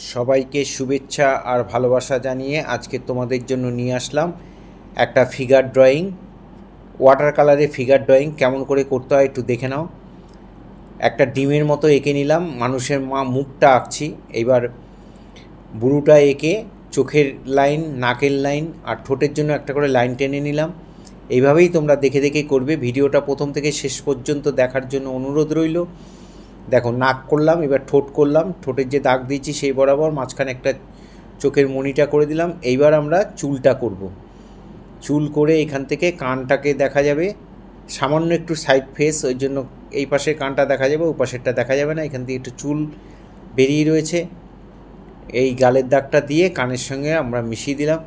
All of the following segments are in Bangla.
সবাইকে শুভেচ্ছা আর ভালোবাসা জানিয়ে আজকে তোমাদের জন্য নিয়ে আসলাম একটা ফিগার ড্রয়িং। ওয়াটার কালারে ফিগার ড্রয়িং কেমন করে করতে হয় একটু দেখে নাও। একটা ডিমের মতো এঁকে নিলাম, মানুষের মুখটা আঁকছি। এইবার বুড়োটা এঁকে চোখের লাইন, নাকের লাইন আর ঠোঁটের জন্য একটা করে লাইন টেনে নিলাম। এইভাবেই তোমরা দেখে দেখে করবে। ভিডিওটা প্রথম থেকে শেষ পর্যন্ত দেখার জন্য অনুরোধ রইল। দেখো, নাক করলাম, এবার ঠোঁট করলাম, ঠোঁটের যে দাগ দিয়েছি সেই বরাবর মাঝখানে একটা চোখের মণিটা করে দিলাম। এইবার আমরা চুলটা করব। চুল করে এখান থেকে কানটাকে দেখা যাবে, সামান্য একটু সাইড ফেস, ওই জন্য এই পাশের কানটা দেখা যাবে, ওই পাশেরটা দেখা যাবে না। এখান থেকে একটু চুল বেরিয়ে রয়েছে। এই গালের দাগটা দিয়ে কানের সঙ্গে আমরা মিশিয়ে দিলাম।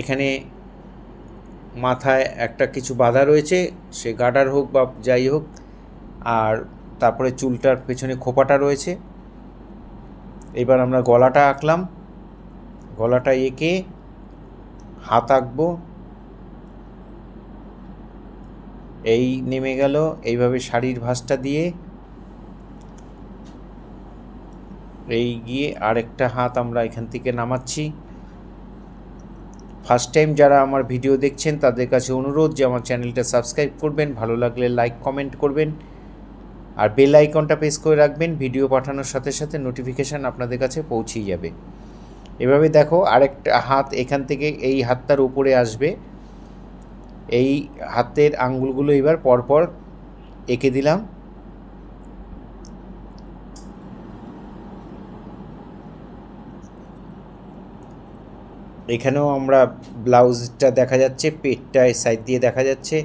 এখানে মাথায় একটা কিছু বাঁধা রয়েছে, সে গার্ডার হোক বা যাই হোক। আর তারপরে চুলটার পেছনে খোপাটা রয়েছে। এবার আমরা গলাটা আঁকলাম। গলাটা এঁকে হাত আঁকবো। এই নেমে গেল। এইভাবে শাড়ির ভাঁজটা দিয়ে এই গিয়ে আরেকটা হাত আমরা এখান থেকে নামাচ্ছি। ফার্স্ট টাইম যারা আমার ভিডিও দেখছেন তাদের কাছে অনুরোধ যে আমার চ্যানেলটা সাবস্ক্রাইব করবেন, ভালো লাগলে লাইক কমেন্ট করবেন আর বেল আইকনটা প্রেস করে রাখবেন। ভিডিও পাঠানোর সাথে সাথে নোটিফিকেশান আপনাদের কাছে পৌঁছেই যাবে। এভাবে দেখো, আরেকটা হাত এখান থেকে এই হাতটার উপরে আসবে। এই হাতের আঙ্গুলগুলো এবার পরপর এঁকে দিলাম। এখানেও আমরা ব্লাউজটা দেখা যাচ্ছে, পেটটা এই সাইড দিয়ে দেখা যাচ্ছে।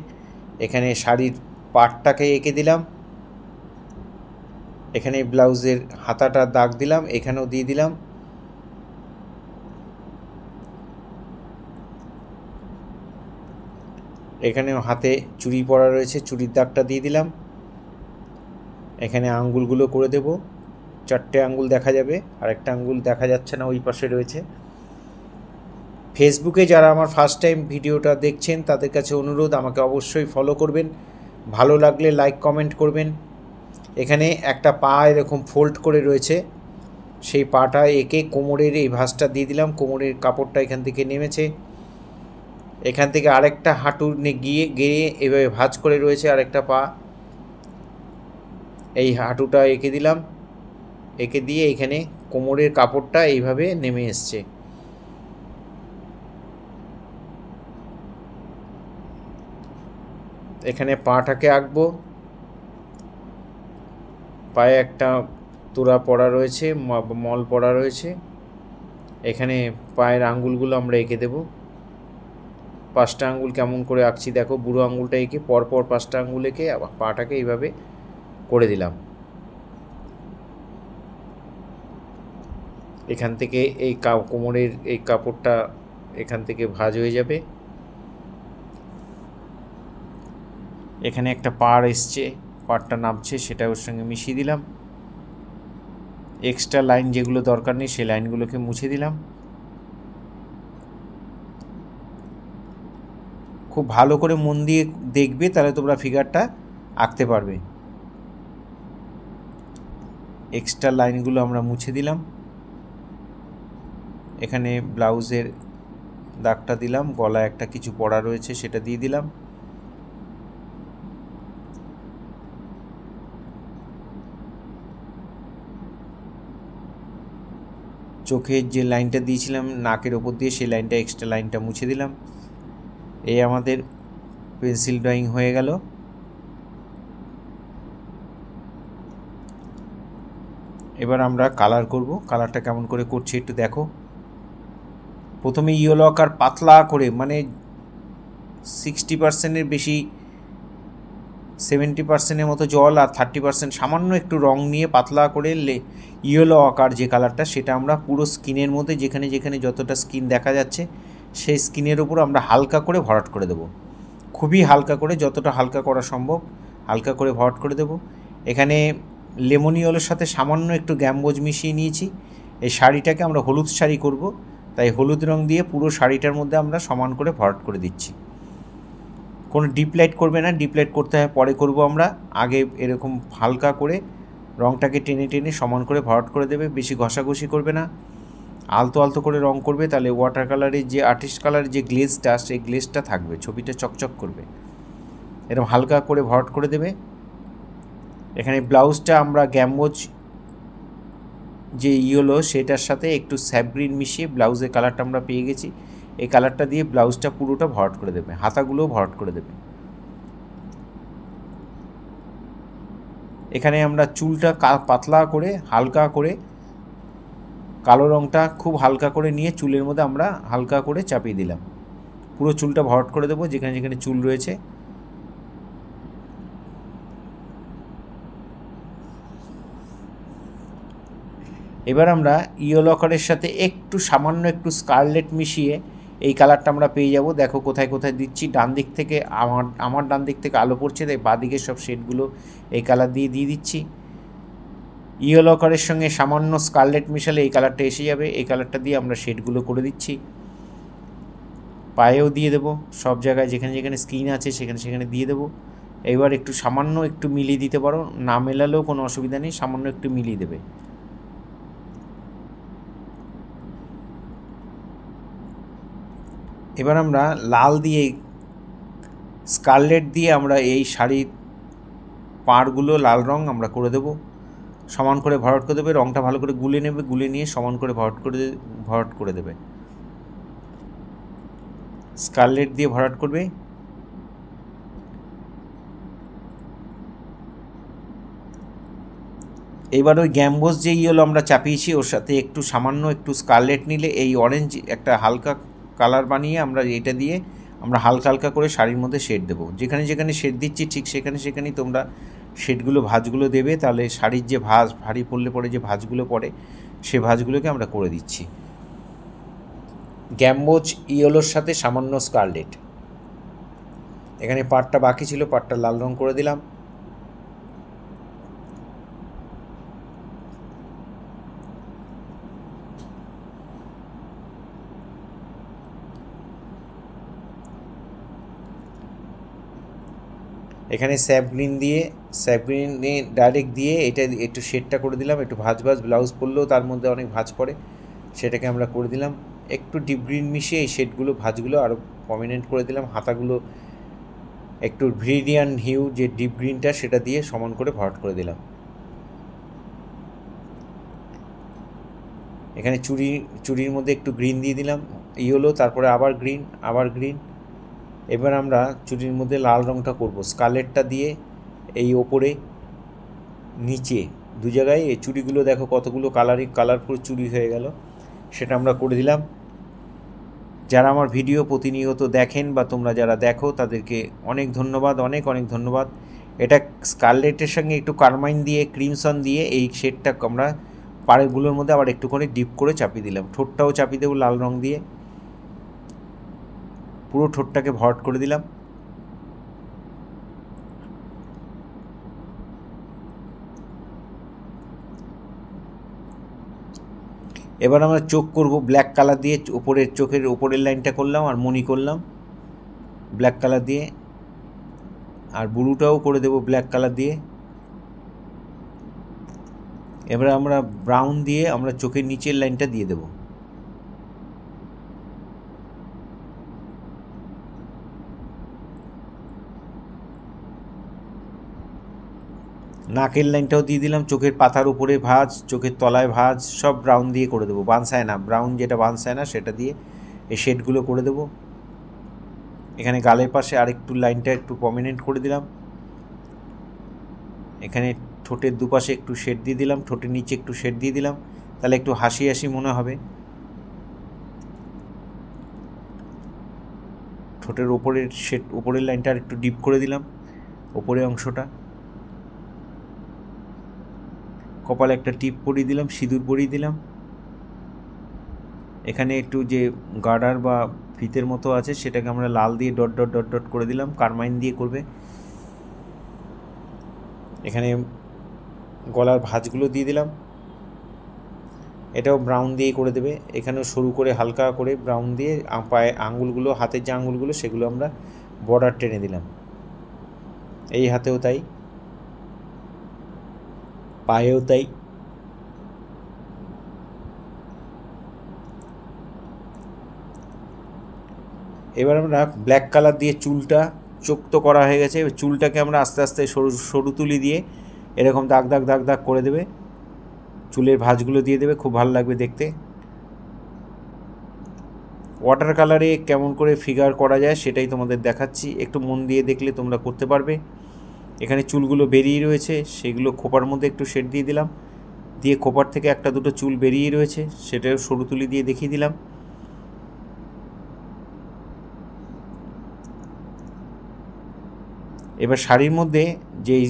এখানে শাড়ির পাটটাকে এঁকে দিলাম। এখানে ব্লাউজের হাতাটা দাগ দিলাম, এখানেও দিয়ে দিলাম। এখানেও হাতে চুড়ি পরা রয়েছে, চুড়ির দাগটা দিয়ে দিলাম। এখানে আঙ্গুলগুলো করে দেব। 4টে আঙ্গুল দেখা যাবে, আর একটা আঙ্গুল দেখা যাচ্ছে না, ওই পাশে রয়েছে। ফেসবুকে যারা আমার ফার্স্ট টাইম ভিডিওটা দেখছেন তাদের কাছে অনুরোধ, আমাকে অবশ্যই ফলো করবেন, ভালো লাগলে লাইক কমেন্ট করবেন। এখানে একটা পা এরকম ফোল্ড করে রয়েছে, সেই পাটা এঁকে কোমরের এই ভাঁজটা দিয়ে দিলাম। কোমরের কাপড়টা এখান থেকে নেমেছে। এখান থেকে আরেকটা হাঁটুর গিয়ে এভাবে ভাঁজ করে রয়েছে আরেকটা পা। এই হাঁটুটা এঁকে দিলাম। এঁকে দিয়ে এখানে কোমরের কাপড়টা এইভাবে নেমে এসছে। এখানে পাটাকে আঁকবো। পায়ে একটা তোড়া পড়া রয়েছে, মল পড়া রয়েছে। এখানে পায়ের আঙ্গুলগুলো আমরা এঁকে দেব। 5টা আঙ্গুল কেমন করে আঁকছি দেখো। বুড়ো আঙ্গুলটা এঁকে পরপর 5টা আঙ্গুল এঁকে পাটাকে এইভাবে করে দিলাম। এখান থেকে এই কোমরের এই কাপড়টা এখান থেকে ভাঁজ হয়ে যাবে। এখানে একটা পাড় এসছে, পাড়টা নামছে, সেটা ওর সঙ্গে মিশিয়ে দিলাম। এক্সট্রা লাইন যেগুলো দরকার নেই সেই লাইনগুলোকে মুছে দিলাম। খুব ভালো করে মন দিয়ে দেখবে, তাহলে তোমরা ফিগারটা আঁকতে পারবে। এক্সট্রা লাইনগুলো আমরা মুছে দিলাম। এখানে ব্লাউজের দাগটা দিলাম, গলায় একটা কিছু পড়া রয়েছে সেটা দিয়ে দিলাম। চোখের যে লাইনটা দিয়েছিলাম নাকের ওপর দিয়ে, সেই লাইনটা, এক্সট্রা লাইনটা মুছে দিলাম। এই আমাদের পেন্সিল ড্রয়িং হয়ে গেল। এবার আমরা কালার করব। কালারটা কেমন করে করছি একটু দেখো। প্রথমে ইয়েলো আকার পাতলা করে, মানে 60%-এর বেশি, 70%-এর মতো জল আর 30% সামান্য একটু রং নিয়ে পাতলা করে ইয়েলো আকার যে কালারটা, সেটা আমরা পুরো স্কিনের মধ্যে যেখানে যেখানে যতটা স্কিন দেখা যাচ্ছে সেই স্কিনের উপর আমরা হালকা করে ভরাট করে দেব। খুবই হালকা করে, যতটা হালকা করা সম্ভব হালকা করে ভরাট করে দেব। এখানে লেমন ইয়েলোর সাথে সামান্য একটু গ্যাম্বোজ মিশিয়ে নিয়েছি। এই শাড়িটাকে আমরা হলুদ শাড়ি করব, তাই হলুদ রং দিয়ে পুরো শাড়িটার মধ্যে আমরা সমান করে ভরাট করে দিচ্ছি। কোনো ডিপ লাইট করবে না, ডিপ লাইট করতে হয় পরে করব আমরা। আগে এরকম হালকা করে রঙটাকে টেনে টেনে সমান করে ভরাট করে দেবে, বেশি ঘষাঘষি করবে না, আলতো আলতো করে রঙ করবে, তাহলে ওয়াটার কালারের যে আর্টিস্ট কালারের যে গ্লেজটা সেই গ্লেজটা থাকবে, ছবিটা চকচক করবে। এরকম হালকা করে ভরাট করে দেবে। এখানে ব্লাউজটা আমরা গ্যাম্বোজ যে ইয়েলো সেটার সাথে একটু স্যাপ গ্রিন মিশিয়ে ব্লাউজের কালারটা আমরা পেয়ে গেছি, এই কালারটা দিয়ে ব্লাউজটা পুরোটা ভরাট করে দেবে, হাতাগুলোও ভরাট করে দেবে। এখানে আমরা চুলটা পাতলা করে হালকা করে কালো রঙটা খুব হালকা করে নিয়ে চুলের মধ্যে আমরা হালকা করে চাপিয়ে দিলাম, পুরো চুলটা ভরাট করে দেবো যেখানে যেখানে চুল রয়েছে। এবার আমরা ইয়েলো কালারের সাথে একটু সামান্য একটু স্কারলেট মিশিয়ে এই কালারটা আমরা পেয়ে যাব। দেখো কোথায় কোথায় দিচ্ছি, ডান দিক থেকে আমার ডান দিক থেকে আলো পড়ছে, তাই বাঁ দিকের সব শেডগুলো এই কালার দিয়ে দিচ্ছি। ইয়েলো কালারের সঙ্গে সামান্য স্কারলেট মিশালে এই কালারটা এসে যাবে, এই কালারটা দিয়ে আমরা শেডগুলো করে দিচ্ছি। পায়েও দিয়ে দেবো, সব জায়গায় যেখানে যেখানে স্কিন আছে সেখানে সেখানে দিয়ে দেবো। এবার একটু সামান্য একটু মিলিয়ে দিতে পারো, না মেলালেও কোনো অসুবিধা নেই, সামান্য একটু মিলিয়ে দেবে। এবার আমরা লাল দিয়ে স্কারলেট দিয়ে আমরা এই শাড়ির পাড়গুলো লাল রং আমরা করে দেবো, সমান করে ভরাট করে দেবে, রঙটা ভালো করে গুলে নেবে, গুলে নিয়ে সমান করে ভরাট করে দেবে, স্কারলেট দিয়ে ভরাট করবে। এবার ওই গ্যাম্বোজ যে ইয়েলো আমরা চাপিয়েছি ওর সাথে একটু সামান্য একটু স্কারলেট নিলে এই অরেঞ্জ একটা হালকা কালার বানিয়ে আমরা এটা দিয়ে আমরা হালকা হালকা করে শাড়ির মধ্যে শেড দেবো। যেখানে যেখানে শেড দিচ্ছি ঠিক সেখানে সেখানেই তোমরা শেডগুলো ভাঁজগুলো দেবে, তাহলে শাড়ির যে ভাঁজ ভারী পড়লে পরে যে ভাঁজগুলো পড়ে সে ভাঁজগুলোকে আমরা করে দিচ্ছি। গ্যাম্বোজ ইয়েলোর সাথে সামান্য স্কারলেট। এখানে পাড়টা বাকি ছিল, পাড়টা লাল রং করে দিলাম। এখানে স্যাপ গ্রিন দিয়ে ডাইরেক্ট দিয়ে এটা একটু শেডটা করে দিলাম, একটু ভাঁজ ব্লাউজ পরলেও তার মধ্যে অনেক ভাঁজ পড়ে, সেটাকে আমরা করে দিলাম। একটু ডিপ গ্রিন মিশিয়ে এই শেডগুলো ভাঁজগুলো আরও প্রমিনেন্ট করে দিলাম, হাতাগুলো একটু ভিরিডিয়ান হিউ যে ডিপ গ্রিনটা সেটা দিয়ে সমান করে ভরাট করে দিলাম। এখানে চুড়ির মধ্যে একটু গ্রিন দিয়ে দিলাম, ইয়েলো, তারপরে আবার গ্রিন। এবার আমরা চুড়ির মধ্যে লাল রঙটা করব, স্কারলেটটা দিয়ে এই ওপরে নিচে দু জায়গায় এই চুড়িগুলো দেখো কতগুলো কালারফুল চুড়ি হয়ে গেল, সেটা আমরা করে দিলাম। যারা আমার ভিডিও প্রতিনিয়ত দেখেন বা তোমরা যারা দেখো তাদেরকে অনেক ধন্যবাদ, অনেক অনেক ধন্যবাদ। এটা স্কারলেটের সঙ্গে একটু কারমাইন দিয়ে ক্রিমসন দিয়ে এই শেডটা আমরা পাড়েগুলোর মধ্যে আবার একটু করে ডিপ করে চাপিয়ে দিলাম। ঠোঁটটাও চাপিয়ে দেবো লাল রং দিয়ে, পুরো ঠোঁটটাকে ভরাট করে দিলাম। এবার আমরা চোখ করব ব্ল্যাক কালার দিয়ে, চোখের উপরের লাইনটা করলাম আর মনি করলাম ব্ল্যাক কালার দিয়ে, আর বুড়ুটাও করে দেব ব্ল্যাক কালার দিয়ে। এবার আমরা ব্রাউন দিয়ে আমরা চোখের নিচের লাইনটা দিয়ে দেব। নাকের লাইনটাও দিয়ে দিলাম, চোখের পাতার উপরে ভাঁজ, চোখের তলায় ভাঁজ, সব ব্রাউন দিয়ে করে দেবো। বানসায়না ব্রাউন যেটা বানসায়না সেটা দিয়ে এই শেডগুলো করে দেবো। এখানে গালের পাশে আরেকটু লাইনটা একটু প্রমিনেন্ট করে দিলাম। এখানে ঠোঁটের দুপাশে একটু শেড দিয়ে দিলাম, ঠোঁটের নিচে একটু শেড দিয়ে দিলাম, তাহলে একটু হাসি হাসি মনে হবে। ঠোঁটের উপরের লাইনটা আর একটু ডিপ করে দিলাম, ওপরের অংশটা। কপালে একটা টিপ পরিয়ে দিলাম, সিঁদুর পরিয়ে দিলাম। এখানে একটু যে গার্ডার বা ফিতের মতো আছে সেটাকে আমরা লাল দিয়ে ডট ডট ডট ডট করে দিলাম, কারমাইন দিয়ে করবে। এখানে গলার ভাঁজগুলো দিয়ে দিলাম, এটাও ব্রাউন দিয়ে করে দেবে। এখানেও সরু করে হালকা করে ব্রাউন দিয়ে পায়ে আঙুলগুলো, হাতের যে আঙুলগুলো সেগুলো আমরা বর্ডার টেনে দিলাম, এই হাতেও তাই। পায়েও তাই। এবার আমরা ব্ল্যাক কালার দিয়ে চুলটা চোখ তো করা হয়ে গেছে, চুলটাকে আমরা আস্তে আস্তে সরু সরু তুলি দিয়ে এরকম দাগ দাগ দাগ দাগ করে দেবে, চুলের ভাঁজগুলো দিয়ে দেবে, খুব ভালো লাগবে দেখতে। ওয়াটার কালারে কেমন করে ফিগার করা যায় সেটাই তোমাদের দেখাচ্ছি, একটু মন দিয়ে দেখলে তোমরা করতে পারবে। এখানে চুলগুলো বেরিয়ে রয়েছে, সেগুলো খোপার মধ্যে একটু শেড দিয়ে দিলাম, দিয়ে খোপার থেকে একটা দুটো চুল বেরিয়ে রয়েছে সেটাও সরু তুলি দিয়ে দেখিয়ে দিলাম। এবার শাড়ির মধ্যে যেই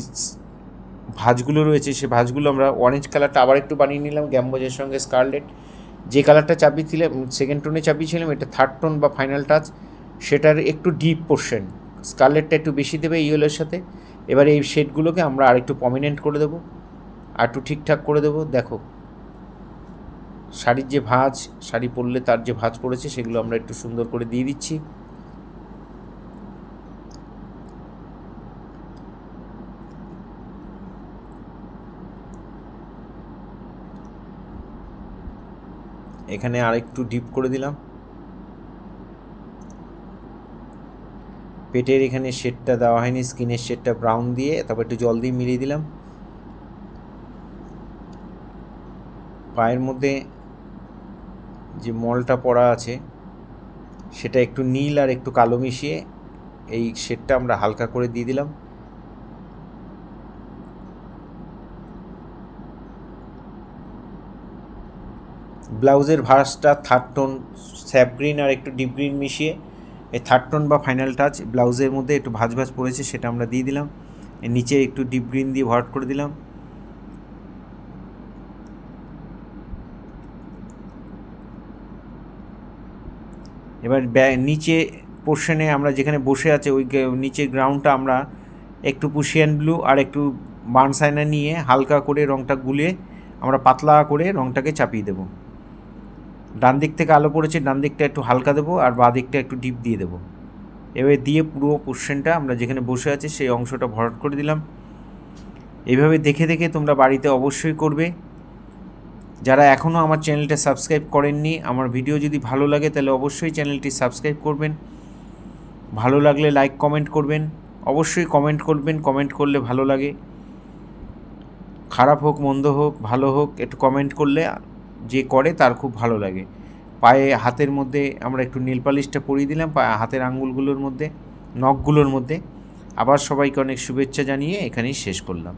ভাঁজগুলো রয়েছে সে ভাঁজগুলো আমরা অরেঞ্জ কালারটা আবার একটু বানিয়ে নিলাম গ্যাম্বোজের সঙ্গে স্কারলেট। যে কালারটা চাপিয়েছিলাম সেকেন্ড টোনে চাপিয়েছিলাম, এটা থার্ড টোন বা ফাইনাল টাচ, সেটার একটু ডিপ পোর্শন, স্কারলেটটা একটু বেশি দেবে ইয়েলোর সাথে। এবার এই শেডগুলোকে আমরা আর একটু প্রমিনেন্ট করে দেবো, আর একটু ঠিকঠাক করে দেবো। দেখো শাড়ির যে ভাঁজ, শাড়ি পরলে তার যে ভাঁজ পড়েছে সেগুলো আমরা একটু সুন্দর করে দিয়ে দিচ্ছি। এখানে আরেকটু ডিপ করে দিলাম। পেটের এখানে শেডটা দেওয়া হয়নি, স্কিনের শেডটা ব্রাউন দিয়ে তারপর একটু জল দিয়ে মিলিয়ে দিলাম। পায়ের মধ্যে যে মলটা পড়া আছে সেটা একটু নীল আর একটু কালো মিশিয়ে এই শেডটা আমরা হালকা করে দিয়ে দিলাম। ব্লাউজের ভাঁজটা থার্ড টোন স্যাপ গ্রিন আর একটু ডিপ গ্রিন মিশিয়ে এই থার্ড টোন বা ফাইনাল টাচ ব্লাউজের মধ্যে একটু ভাঁজ ভাঁজ পড়েছে সেটা আমরা দিয়ে দিলাম, এর নিচে একটু ডিপ গ্রিন দিয়ে ভরাট করে দিলাম। এবার নিচে পোর্শনে আমরা যেখানে বসে আছে ওই নিচের গ্রাউন্ডটা আমরা একটু পুশিয়ান ব্লু আর একটু বার্নসাইনা নিয়ে হালকা করে রঙটা গুলিয়ে আমরা পাতলা করে রঙটাকে চাপিয়ে দেবো। ডান দিক থেকে আলো পড়েছে, ডান দিকটা একটু হালকা দেবো আর বাঁ দিকটা একটু ডিপ দিয়ে দেবো। এবার দিয়ে পুরো পোর্শনটা আমরা যেখানে বসে আছি সেই অংশটা ভরাট করে দিলাম। এইভাবে দেখে দেখে তোমরা বাড়িতে অবশ্যই করবে। যারা এখনও আমার চ্যানেলটা সাবস্ক্রাইব করেননি, আমার ভিডিও যদি ভালো লাগে তাহলে অবশ্যই চ্যানেলটি সাবস্ক্রাইব করবেন। ভালো লাগলে লাইক কমেন্ট করবেন, অবশ্যই কমেন্ট করবেন, কমেন্ট করলে ভালো লাগে। খারাপ হোক মন্দ হোক ভালো হোক একটু কমেন্ট করলে যে করে তার খুব ভালো লাগে। পায়ে হাতের মধ্যে আমরা একটু নেল পালিশটা পরিয়ে দিলাম হাতের আঙ্গুলগুলোর মধ্যে, নখগুলোর মধ্যে। আবার সবাইকে অনেক শুভেচ্ছা জানিয়ে এখানেই শেষ করলাম।